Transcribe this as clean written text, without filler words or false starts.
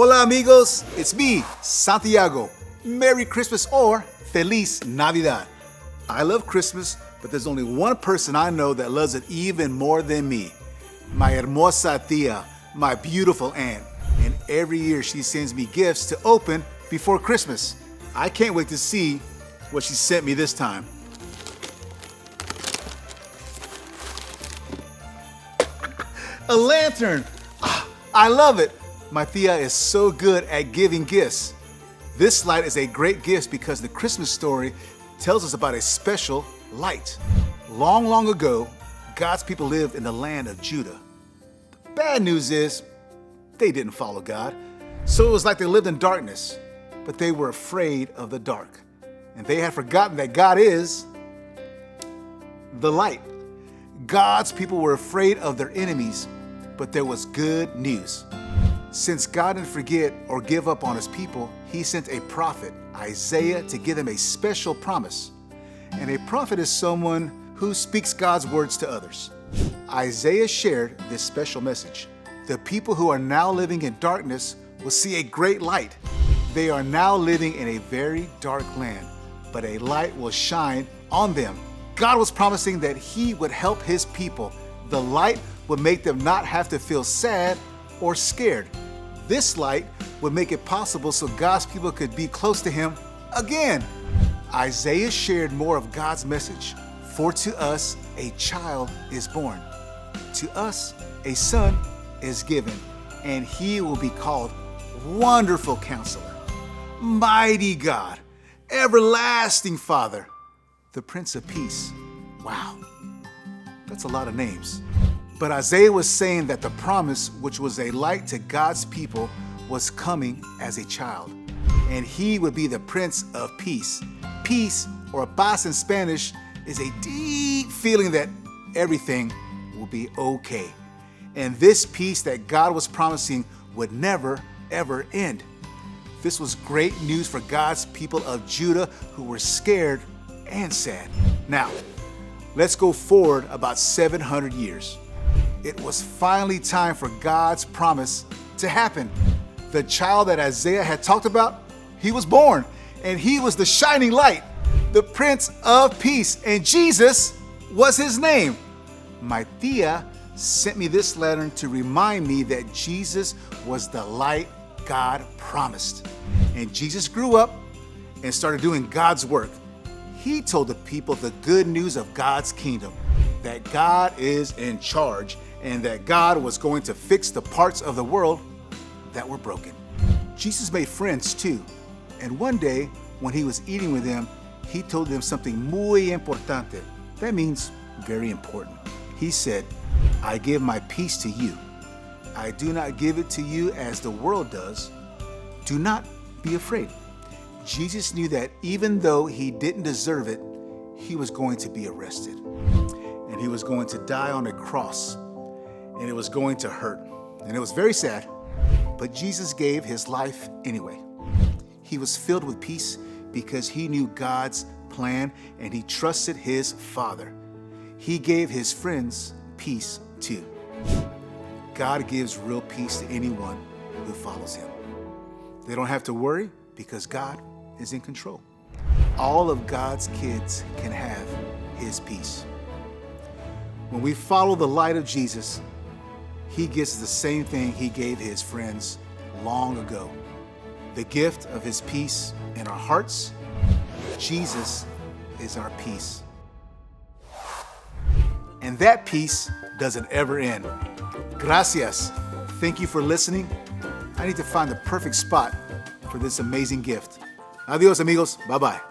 Hola amigos, it's me, Santiago. Merry Christmas or Feliz Navidad. I love Christmas, but there's only one person I know that loves it even more than me. My hermosa tía, my beautiful aunt. And every year she sends me gifts to open before Christmas. I can't wait to see what she sent me this time. A lantern! I love it! My tía is so good at giving gifts. This light is a great gift because the Christmas story tells us about a special light. Long, long ago, God's people lived in the land of Judah. The bad news is, they didn't follow God. So it was like they lived in darkness, but they were afraid of the dark. And they had forgotten that God is the light. God's people were afraid of their enemies, but there was good news. Since God didn't forget or give up on his people, he sent a prophet, Isaiah, to give them a special promise. And a prophet is someone who speaks God's words to others. Isaiah shared this special message. The people who are now living in darkness will see a great light. They are now living in a very dark land, but a light will shine on them. God was promising that he would help his people. The light would make them not have to feel sad or scared. This light would make it possible so God's people could be close to him again. Isaiah shared more of God's message. For to us a child is born. To us a son is given, and he will be called Wonderful Counselor, Mighty God, Everlasting Father, the Prince of Peace. Wow, that's a lot of names. But Isaiah was saying that the promise, which was a light to God's people, was coming as a child. And he would be the Prince of Peace. Peace, or paz in Spanish, is a deep feeling that everything will be okay. And this peace that God was promising would never, ever end. This was great news for God's people of Judah who were scared and sad. Now, let's go forward about 700 years. It was finally time for God's promise to happen. The child that Isaiah had talked about, he was born, and he was the shining light, the Prince of Peace, and Jesus was his name. My tía sent me this letter to remind me that Jesus was the light God promised. And Jesus grew up and started doing God's work. He told the people the good news of God's kingdom, that God is in charge and that God was going to fix the parts of the world that were broken. Jesus made friends too. And one day when he was eating with them, he told them something muy importante. That means very important. He said, I give my peace to you. I do not give it to you as the world does. Do not be afraid. Jesus knew that even though he didn't deserve it, he was going to be arrested. And he was going to die on a cross. And it was going to hurt. And it was very sad. But Jesus gave his life anyway. He was filled with peace because he knew God's plan and he trusted his Father. He gave his friends peace too. God gives real peace to anyone who follows him. They don't have to worry because God is in control. All of God's kids can have his peace. When we follow the light of Jesus, he gives the same thing he gave his friends long ago. The gift of his peace in our hearts. Jesus is our peace. And that peace doesn't ever end. Gracias. Thank you for listening. I need to find the perfect spot for this amazing gift. Adios, amigos. Bye-bye.